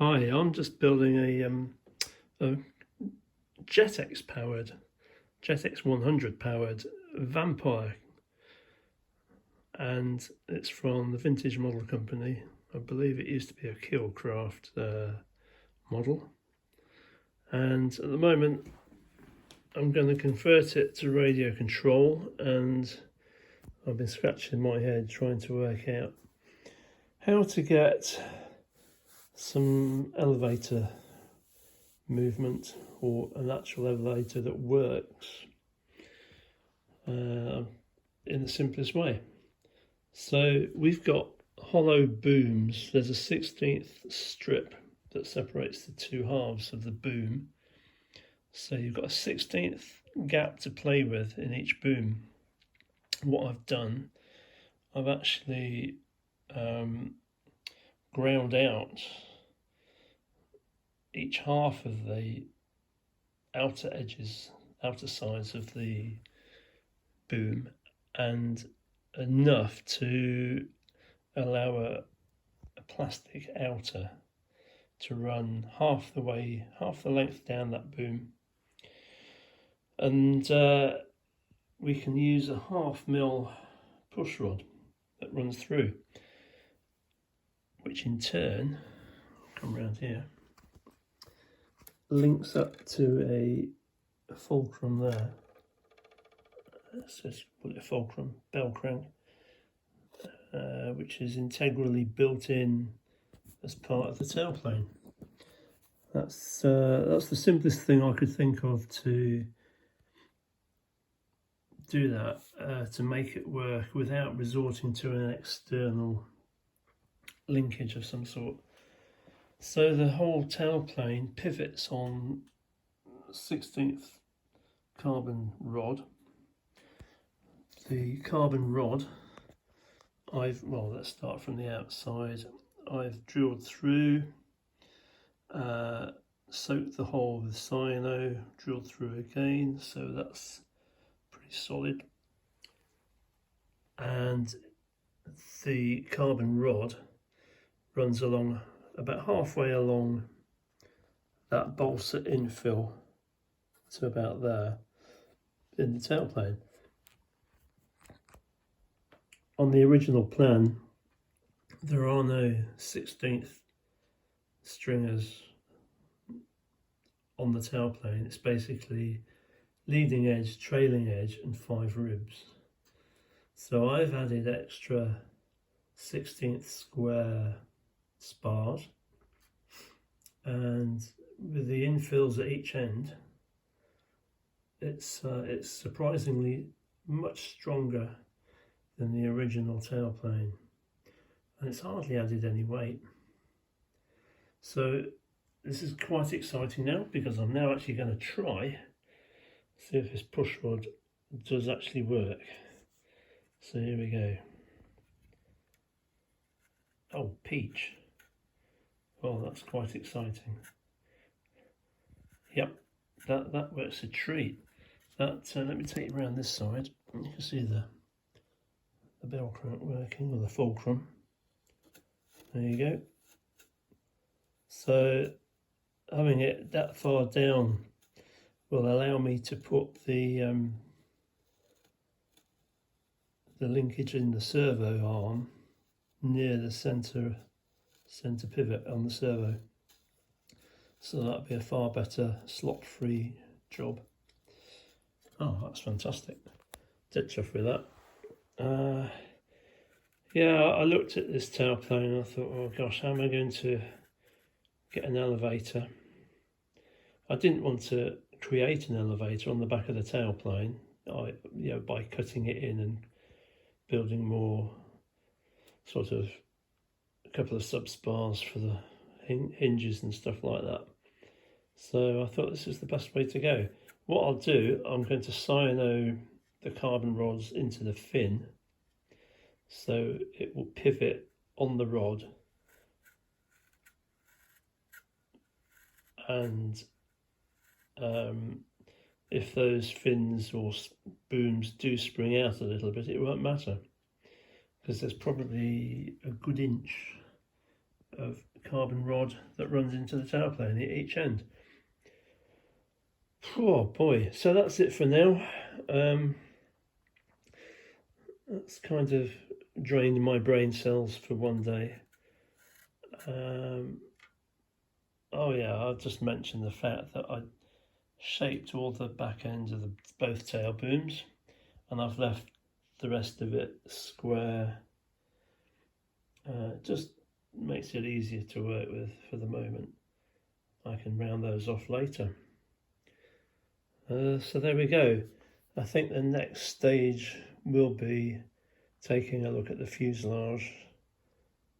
Hi, I'm just building a JetX 100 powered Vampire, and it's from the Vintage Model Company. I believe it used to be a Killcraft model, and at the moment I'm going to convert it to radio control, and I've been scratching my head trying to work out how to get some elevator movement, or an actual elevator that works in the simplest way. So we've got hollow booms. There's a 16th strip that separates the two halves of the boom. So you've got a 16th gap to play with in each boom. What I've done, I've actually ground out each half of the outer sides of the boom, and enough to allow a plastic outer to run half the length down that boom, and we can use a 1/2 mil push rod that runs through, which in turn, come around here, links up to a fulcrum there. Let's just call it a fulcrum, bell crank, which is integrally built in as part of the tailplane. That's the simplest thing I could think of to do that, to make it work without resorting to an external linkage of some sort. So the whole tailplane pivots on 16th carbon rod. The carbon rod, let's start from the outside. I've drilled through, soaked the hole with cyano, drilled through again, so that's pretty solid. And the carbon rod runs along about halfway along that balsa infill to about there in the tailplane. On the original plan, there are no 16th stringers on the tailplane. It's basically leading edge, trailing edge, and 5 ribs. So I've added extra 16th square spars, and with the infills at each end, it's surprisingly much stronger than the original tailplane, and it's hardly added any weight. So this is quite exciting now, because I'm now actually going to try see if this push rod does actually work. So here we go. Oh, peach. Well, that's quite exciting. Yep, that works a treat. Let me take you around this side. You can see the bell crank working, or the fulcrum. There you go. So having it that far down will allow me to put the linkage in the servo arm near the center pivot on the servo. So that'd be a far better slot-free job. Oh, that's fantastic. Dead chuffed with that. Yeah, I looked at this tailplane and I thought, oh gosh, how am I going to get an elevator? I didn't want to create an elevator on the back of the tailplane, by cutting it in and building more, sort of a couple of sub spars for the hinges and stuff like that. So I thought this is the best way to go. What I'll do, I'm going to cyano the carbon rods into the fin, so it will pivot on the rod, and if those fins or booms do spring out a little bit, it won't matter, because there's probably a good inch of carbon rod that runs into the tailplane at each end. Oh boy, so that's it for now. That's kind of drained my brain cells for one day. Oh yeah, I'll just mention the fact that I shaped all the back ends of both tail booms, and I've left the rest of it square. Just makes it easier to work with for the moment. I can round those off later. So there we go. I think the next stage will be taking a look at the fuselage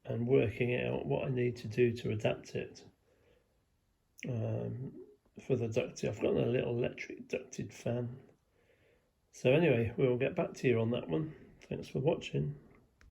and working out what I need to do to adapt it for the ducted. I've got a little electric ducted fan. So anyway, we'll get back to you on that one. Thanks for watching.